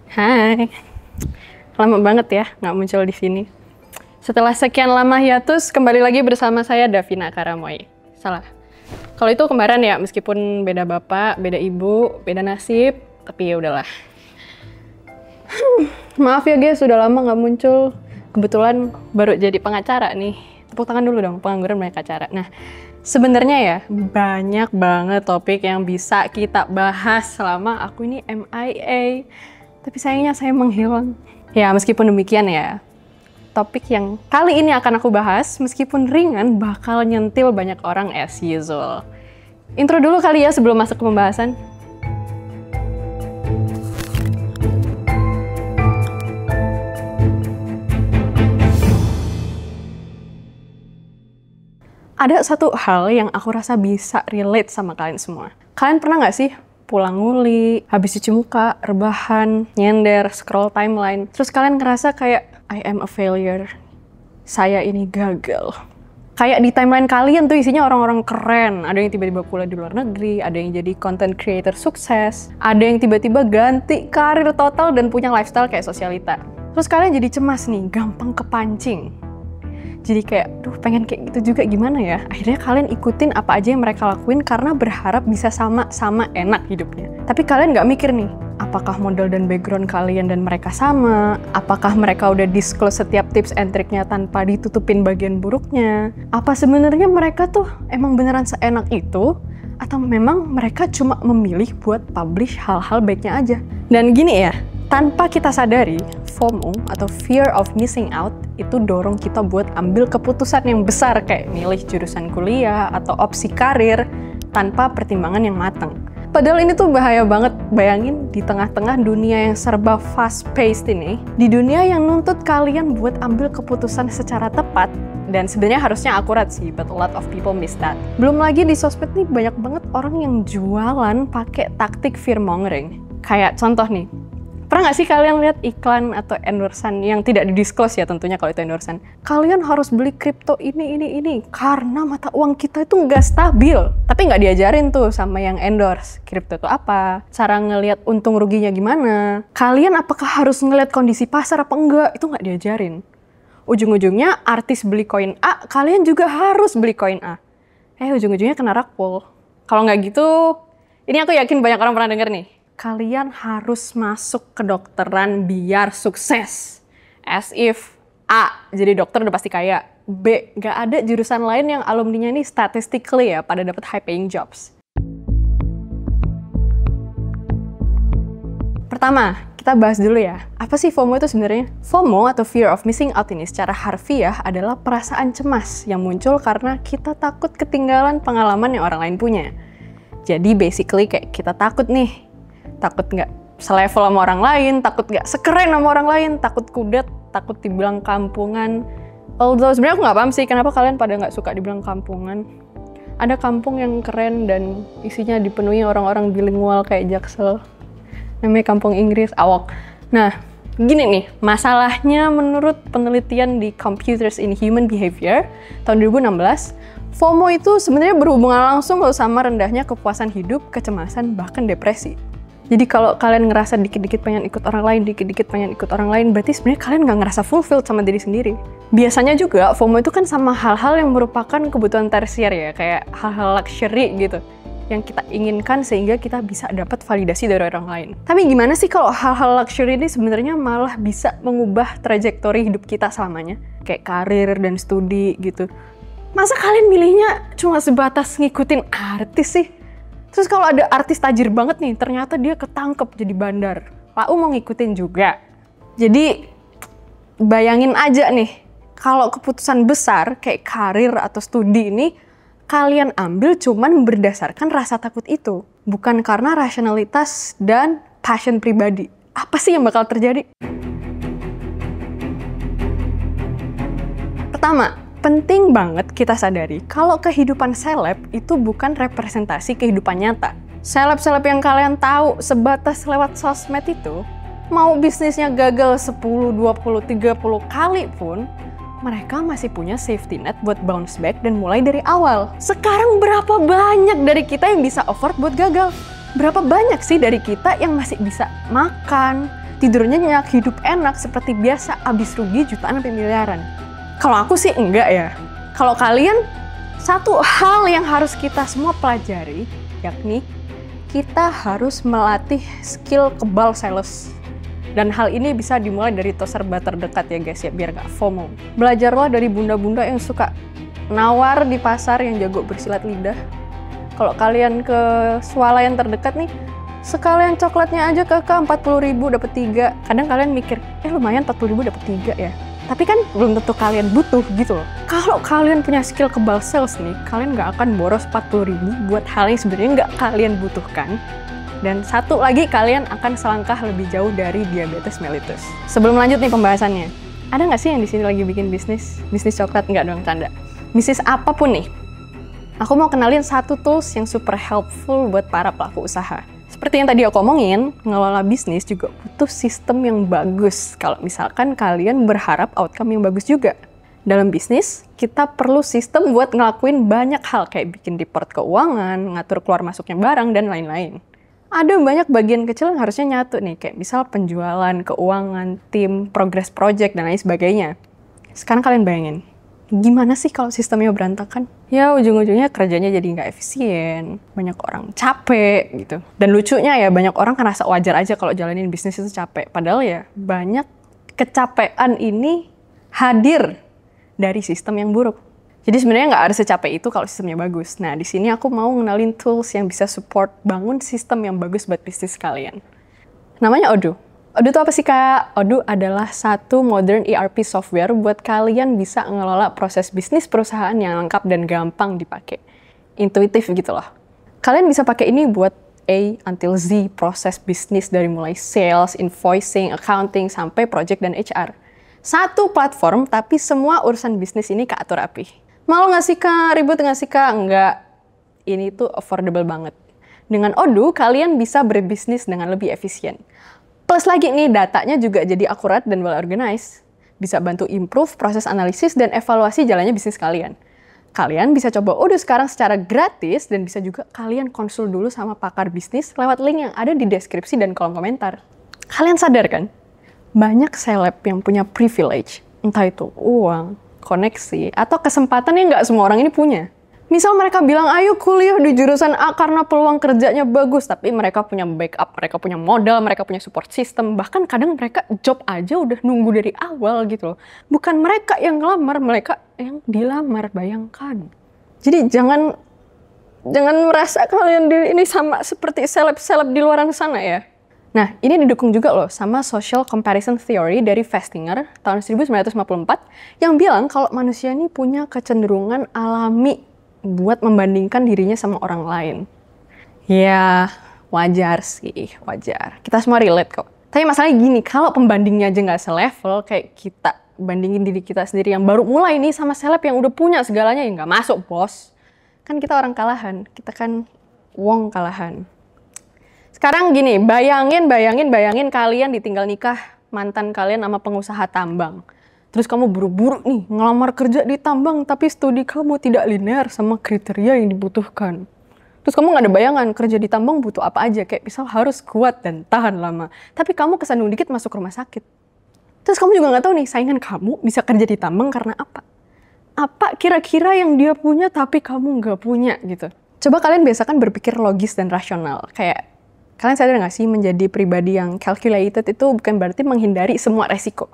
Hai, lama banget ya nggak muncul di sini. Setelah sekian lama hiatus, kembali lagi bersama saya Davina Karamoy. Salah. Kalau itu kembaran ya, meskipun beda bapak, beda ibu, beda nasib, tapi ya udahlah. Maaf ya guys, sudah lama nggak muncul. Kebetulan baru jadi pengacara nih. Tepuk tangan dulu dong, pengangguran banyak acara. Nah, sebenarnya ya banyak banget topik yang bisa kita bahas selama aku ini MIA. Tapi sayangnya saya menghilang. Ya, meskipun demikian ya, topik yang kali ini akan aku bahas, meskipun ringan, bakal nyentil banyak orang as usual. Intro dulu kali ya sebelum masuk ke pembahasan. Ada satu hal yang aku rasa bisa relate sama kalian semua. Kalian pernah nggak sih pulang nguli, habis cuci muka, rebahan, nyender, scroll timeline, terus kalian ngerasa kayak, I am a failure, saya ini gagal. Kayak di timeline kalian tuh isinya orang-orang keren, ada yang tiba-tiba kuliah di luar negeri, ada yang jadi content creator sukses, ada yang tiba-tiba ganti karir total dan punya lifestyle kayak sosialita. Terus kalian jadi cemas nih, gampang kepancing. Jadi kayak, duh pengen kayak gitu juga gimana ya? Akhirnya kalian ikutin apa aja yang mereka lakuin karena berharap bisa sama-sama enak hidupnya. Tapi kalian nggak mikir nih, apakah modal dan background kalian dan mereka sama? Apakah mereka udah disclose setiap tips and triknya tanpa ditutupin bagian buruknya? Apa sebenarnya mereka tuh emang beneran seenak itu? Atau memang mereka cuma memilih buat publish hal-hal baiknya aja? Dan gini ya, tanpa kita sadari, FOMO atau Fear of Missing Out itu dorong kita buat ambil keputusan yang besar kayak milih jurusan kuliah atau opsi karir tanpa pertimbangan yang matang. Padahal ini tuh bahaya banget, bayangin di tengah-tengah dunia yang serba fast-paced ini, di dunia yang nuntut kalian buat ambil keputusan secara tepat, dan sebenarnya harusnya akurat sih, but a lot of people miss that. Belum lagi di sosmed nih banyak banget orang yang jualan pakai taktik fear-mongering. Kayak contoh nih, pernah nggak sih kalian lihat iklan atau endorsean yang tidak di-disclose ya tentunya kalau itu endorsean? Kalian harus beli kripto ini karena mata uang kita itu nggak stabil. Tapi nggak diajarin tuh sama yang endorse. Kripto itu apa? Cara ngelihat untung ruginya gimana? Kalian apakah harus ngelihat kondisi pasar apa enggak? Itu nggak diajarin. Ujung-ujungnya artis beli koin A, kalian juga harus beli koin A. Ujung-ujungnya kena rug pull. Kalau nggak gitu, ini aku yakin banyak orang pernah denger nih. Kalian harus masuk kedokteran biar sukses. As if A, jadi dokter udah pasti kaya. B, gak ada jurusan lain yang alumninya ini statistically ya pada dapat high paying jobs. Pertama, kita bahas dulu ya. Apa sih FOMO itu sebenarnya? FOMO atau Fear of Missing Out ini secara harfiah adalah perasaan cemas yang muncul karena kita takut ketinggalan pengalaman yang orang lain punya. Jadi basically kayak kita takut nih. Takut nggak selevel sama orang lain, takut nggak sekeren sama orang lain, takut kudet, takut dibilang kampungan. Although sebenarnya aku nggak paham sih kenapa kalian pada nggak suka dibilang kampungan. Ada kampung yang keren dan isinya dipenuhi orang-orang bilingual kayak Jaksel. Namanya kampung Inggris, awok. Nah, gini nih, masalahnya menurut penelitian di Computers in Human Behavior tahun 2016, FOMO itu sebenarnya berhubungan langsung loh sama rendahnya kepuasan hidup, kecemasan, bahkan depresi. Jadi kalau kalian ngerasa dikit-dikit pengen ikut orang lain, dikit-dikit pengen ikut orang lain, berarti sebenarnya kalian nggak ngerasa fulfilled sama diri sendiri. Biasanya juga FOMO itu kan sama hal-hal yang merupakan kebutuhan tersier ya, kayak hal-hal luxury gitu, yang kita inginkan sehingga kita bisa dapat validasi dari orang lain. Tapi gimana sih kalau hal-hal luxury ini sebenarnya malah bisa mengubah trajektori hidup kita selamanya? Kayak karir dan studi gitu. Masa kalian milihnya cuma sebatas ngikutin artis sih? Terus kalau ada artis tajir banget nih, ternyata dia ketangkep jadi bandar. Lau mau ngikutin juga. Jadi bayangin aja nih, kalau keputusan besar kayak karir atau studi ini, kalian ambil cuman berdasarkan rasa takut itu. Bukan karena rasionalitas dan passion pribadi. Apa sih yang bakal terjadi? Pertama, penting banget kita sadari kalau kehidupan seleb itu bukan representasi kehidupan nyata. Seleb-seleb yang kalian tahu sebatas lewat sosmed itu, mau bisnisnya gagal 10, 20, 30 kali pun, mereka masih punya safety net buat bounce back dan mulai dari awal. Sekarang berapa banyak dari kita yang bisa afford buat gagal? Berapa banyak sih dari kita yang masih bisa makan, tidurnya nyenyak, hidup enak seperti biasa, abis rugi jutaan sampai miliaran. Kalau aku sih enggak ya. Kalau kalian, satu hal yang harus kita semua pelajari, yakni kita harus melatih skill kebal sales. Dan hal ini bisa dimulai dari serba terdekat ya guys ya, biar gak FOMO. Belajarlah dari bunda-bunda yang suka nawar di pasar, yang jago bersilat lidah. Kalau kalian ke swalayan terdekat nih, sekalian coklatnya aja ke 40.000 dapat 3. Kadang kalian mikir, lumayan 40.000 dapat 3 ya. Tapi kan belum tentu kalian butuh gitu loh. Kalau kalian punya skill kebal sales nih, kalian nggak akan boros 40.000 buat hal yang sebenarnya nggak kalian butuhkan. Dan satu lagi, kalian akan selangkah lebih jauh dari diabetes mellitus. Sebelum lanjut nih pembahasannya, ada nggak sih yang di sini lagi bikin bisnis? Bisnis coklat? Nggak dong, canda. Bisnis apapun nih. Aku mau kenalin satu tools yang super helpful buat para pelaku usaha. Seperti yang tadi aku omongin, ngelola bisnis juga butuh sistem yang bagus. Kalau misalkan kalian berharap outcome yang bagus juga. Dalam bisnis, kita perlu sistem buat ngelakuin banyak hal, kayak bikin report keuangan, ngatur keluar masuknya barang, dan lain-lain. Ada banyak bagian kecil yang harusnya nyatu nih, kayak misal penjualan, keuangan, tim, progress project, dan lain sebagainya. Sekarang kalian bayangin, gimana sih kalau sistemnya berantakan? Ya ujung-ujungnya kerjanya jadi nggak efisien, banyak orang capek gitu. Dan lucunya ya, banyak orang ngerasa wajar aja kalau jalanin bisnis itu capek. Padahal ya banyak kecapean ini hadir dari sistem yang buruk. Jadi sebenarnya nggak harus secapek itu kalau sistemnya bagus. Nah di sini aku mau ngenalin tools yang bisa support bangun sistem yang bagus buat bisnis kalian. Namanya Odoo. Odoo itu apa sih Kak? Odoo adalah satu modern ERP software buat kalian bisa ngelola proses bisnis perusahaan yang lengkap dan gampang dipakai. Intuitif gitu loh. Kalian bisa pakai ini buat A until Z proses bisnis dari mulai sales, invoicing, accounting, sampai project dan HR. Satu platform tapi semua urusan bisnis ini keatur rapi. Malu nggak sih Kak? Ribet nggak sih Kak? Enggak. Ini tuh affordable banget. Dengan Odoo, kalian bisa berbisnis dengan lebih efisien. Plus lagi nih, datanya juga jadi akurat dan well organized. Bisa bantu improve proses analisis dan evaluasi jalannya bisnis kalian. Kalian bisa coba Odoo sekarang secara gratis, dan bisa juga kalian konsul dulu sama pakar bisnis lewat link yang ada di deskripsi dan kolom komentar. Kalian sadar kan? Banyak seleb yang punya privilege, entah itu uang, koneksi, atau kesempatan yang nggak semua orang ini punya. Misal mereka bilang, ayo kuliah di jurusan A karena peluang kerjanya bagus, tapi mereka punya backup, mereka punya modal, mereka punya support system, bahkan kadang mereka job aja udah nunggu dari awal gitu loh. Bukan mereka yang ngelamar, mereka yang dilamar, bayangkan. Jadi jangan merasa kalian ini sama seperti seleb-seleb di luar sana ya. Nah, ini didukung juga loh sama social comparison theory dari Festinger tahun 1954 yang bilang kalau manusia ini punya kecenderungan alami buat membandingkan dirinya sama orang lain. Ya, wajar sih, wajar. Kita semua relate kok. Tapi masalahnya gini, kalau pembandingnya aja nggak selevel, kayak kita bandingin diri kita sendiri yang baru mulai nih sama seleb yang udah punya segalanya, ya nggak masuk, bos. Kan kita orang kalahan, kita kan wong kalahan. Sekarang gini, bayangin kalian ditinggal nikah mantan kalian sama pengusaha tambang. Terus kamu buru-buru nih ngelamar kerja di tambang, tapi studi kamu tidak linear sama kriteria yang dibutuhkan. Terus kamu nggak ada bayangan kerja di tambang butuh apa aja, kayak misal harus kuat dan tahan lama. Tapi kamu kesandung dikit masuk rumah sakit. Terus kamu juga nggak tahu nih saingan kamu bisa kerja di tambang karena apa? Apa kira-kira yang dia punya tapi kamu nggak punya gitu. Coba kalian biasakan berpikir logis dan rasional. Kayak kalian sadar nggak sih menjadi pribadi yang calculated itu bukan berarti menghindari semua resiko.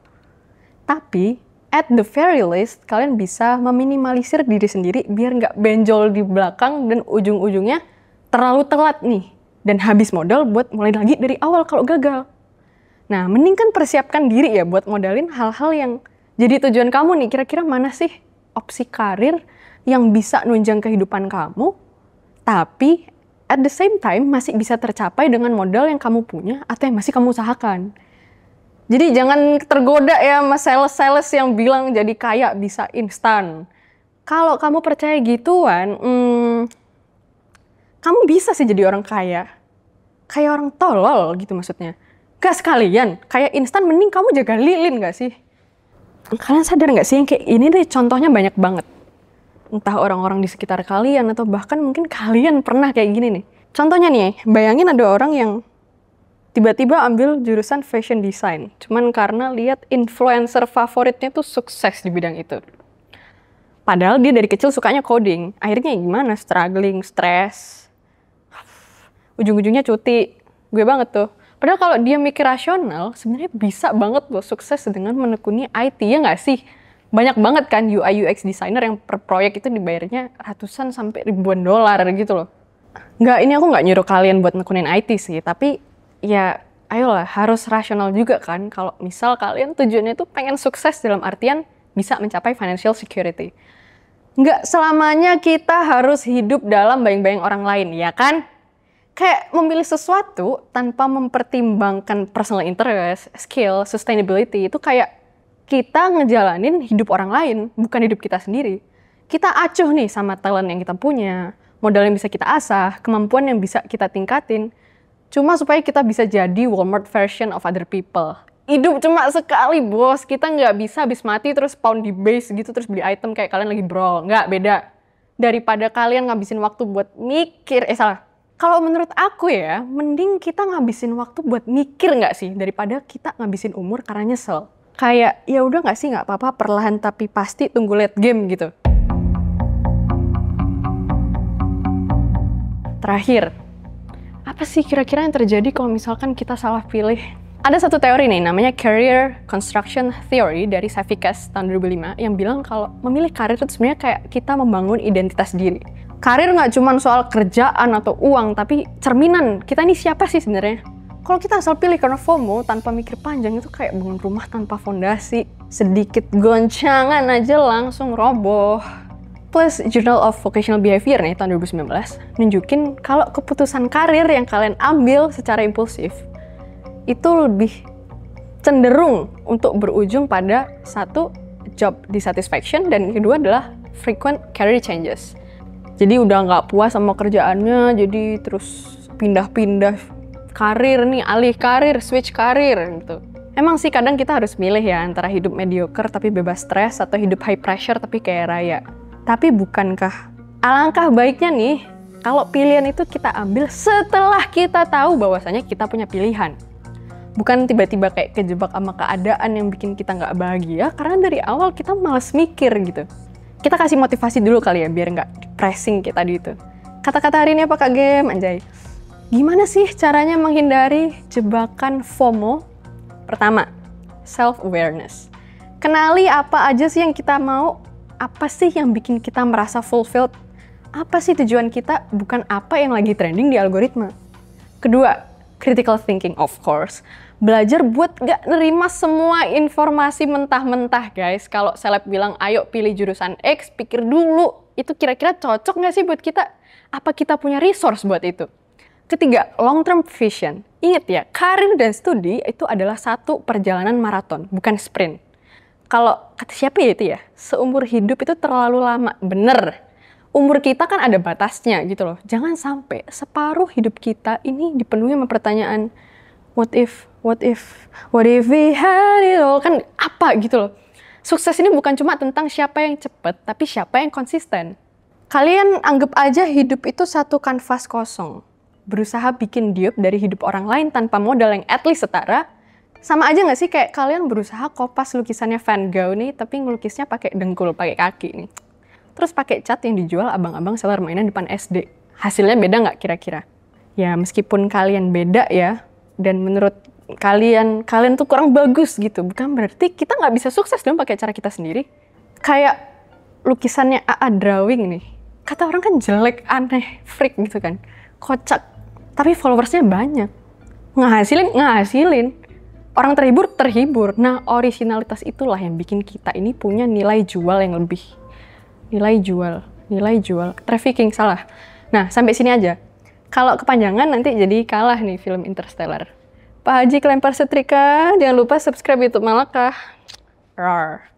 Tapi, at the very least, kalian bisa meminimalisir diri sendiri biar nggak benjol di belakang dan ujung-ujungnya terlalu telat nih. Dan habis modal buat mulai lagi dari awal kalau gagal. Nah, mending kan persiapkan diri ya buat modalin hal-hal yang jadi tujuan kamu nih. Kira-kira mana sih opsi karir yang bisa nunjang kehidupan kamu, tapi at the same time masih bisa tercapai dengan modal yang kamu punya atau yang masih kamu usahakan. Jadi jangan tergoda ya sama sales-sales yang bilang jadi kaya bisa instan. Kalau kamu percaya gituan, kamu bisa sih jadi orang kaya. Kayak orang tolol gitu maksudnya. Gak sekalian, kayak instan mending kamu jaga lilin gak sih? Kalian sadar gak sih yang kayak ini deh contohnya banyak banget. Entah orang-orang di sekitar kalian atau bahkan mungkin kalian pernah kayak gini nih. Contohnya nih, bayangin ada orang yang tiba-tiba ambil jurusan fashion design. Cuman karena lihat influencer favoritnya tuh sukses di bidang itu. Padahal dia dari kecil sukanya coding. Akhirnya gimana? Struggling, stres. Ujung-ujungnya cuti. Gue banget tuh. Padahal kalau dia mikir rasional, sebenarnya bisa banget loh sukses dengan menekuni IT, ya nggak sih? Banyak banget kan UI UX designer yang per proyek itu dibayarnya ratusan sampai ribuan dolar gitu loh. Ini aku nggak nyuruh kalian buat nekunin IT sih, tapi ya ayolah, harus rasional juga kan. Kalau misal kalian tujuannya itu pengen sukses dalam artian bisa mencapai financial security. Nggak selamanya kita harus hidup dalam bayang-bayang orang lain, ya kan? Kayak memilih sesuatu tanpa mempertimbangkan personal interest, skill, sustainability, itu kayak kita ngejalanin hidup orang lain, bukan hidup kita sendiri. Kita acuh nih sama talent yang kita punya, modal yang bisa kita asah, kemampuan yang bisa kita tingkatin, cuma supaya kita bisa jadi Walmart version of other people. Hidup cuma sekali, bos. Kita nggak bisa habis mati terus pound di base gitu, terus beli item kayak kalian lagi brawl. Nggak, beda. Daripada kalian ngabisin waktu buat mikir, salah. Kalau menurut aku ya, mending kita ngabisin waktu buat mikir nggak sih, daripada kita ngabisin umur karena nyesel. Kayak, ya udah nggak sih, nggak apa-apa, perlahan tapi pasti tunggu late game gitu. Terakhir, apa sih kira-kira yang terjadi kalau misalkan kita salah pilih? Ada satu teori nih, namanya Career Construction Theory dari Safikas tahun 2005, yang bilang kalau memilih karir itu sebenarnya kayak kita membangun identitas diri. Karir nggak cuma soal kerjaan atau uang, tapi cerminan kita ini siapa sih sebenarnya. Kalau kita asal pilih karena FOMO tanpa mikir panjang, itu kayak bangun rumah tanpa fondasi. Sedikit goncangan aja langsung roboh. Plus Journal of Vocational Behavior nih tahun 2019 nunjukin kalau keputusan karir yang kalian ambil secara impulsif itu lebih cenderung untuk berujung pada satu, job dissatisfaction, dan kedua adalah frequent career changes. Jadi udah nggak puas sama kerjaannya, jadi terus pindah-pindah karir nih, alih karir, switch karir gitu. Emang sih kadang kita harus milih ya antara hidup mediocre tapi bebas stres atau hidup high pressure tapi kayak raya. Tapi bukankah alangkah baiknya nih kalau pilihan itu kita ambil setelah kita tahu bahwasanya kita punya pilihan. Bukan tiba-tiba kayak kejebak sama keadaan yang bikin kita nggak bahagia karena dari awal kita malas mikir gitu. Kita kasih motivasi dulu kali ya, biar nggak depressing kita di itu. Kata-kata hari ini apa Kak Gem? Anjay. Gimana sih caranya menghindari jebakan FOMO? Pertama, self-awareness. Kenali apa aja sih yang kita mau, apa sih yang bikin kita merasa fulfilled, apa sih tujuan kita, bukan apa yang lagi trending di algoritma. Kedua, critical thinking of course. Belajar buat gak nerima semua informasi mentah-mentah guys. Kalau seleb bilang ayo pilih jurusan X, pikir dulu itu kira-kira cocok gak sih buat kita? Apa kita punya resource buat itu? Ketiga, long term vision. Ingat ya, karir dan studi itu adalah satu perjalanan maraton, bukan sprint. Kalau kata siapa ya itu ya, seumur hidup itu terlalu lama. Bener, umur kita kan ada batasnya gitu loh. Jangan sampai separuh hidup kita ini dipenuhi sama pertanyaan what if we had it all, kan apa gitu loh. Sukses ini bukan cuma tentang siapa yang cepat, tapi siapa yang konsisten. Kalian anggap aja hidup itu satu kanvas kosong. Berusaha bikin diop dari hidup orang lain tanpa modal yang at least setara. Sama aja nggak sih kayak kalian berusaha kopas lukisannya Van Gogh nih, tapi ngelukisnya pakai dengkul, pakai kaki nih. Terus pakai cat yang dijual abang-abang seller mainan depan SD. Hasilnya beda nggak kira-kira? Ya meskipun kalian beda ya, dan menurut kalian tuh kurang bagus gitu, bukan berarti kita nggak bisa sukses dong pakai cara kita sendiri. Kayak lukisannya AA drawing nih, kata orang kan jelek, aneh, freak gitu kan, kocak, tapi followersnya banyak, ngehasilin. Orang terhibur. Nah, originalitas itulah yang bikin kita ini punya nilai jual yang lebih. Nilai jual. Trafficking, salah. Nah, sampai sini aja. Kalau kepanjangan nanti jadi kalah nih film Interstellar. Pak Haji kelempar setrika, jangan lupa subscribe YouTube Malakah. Rawr.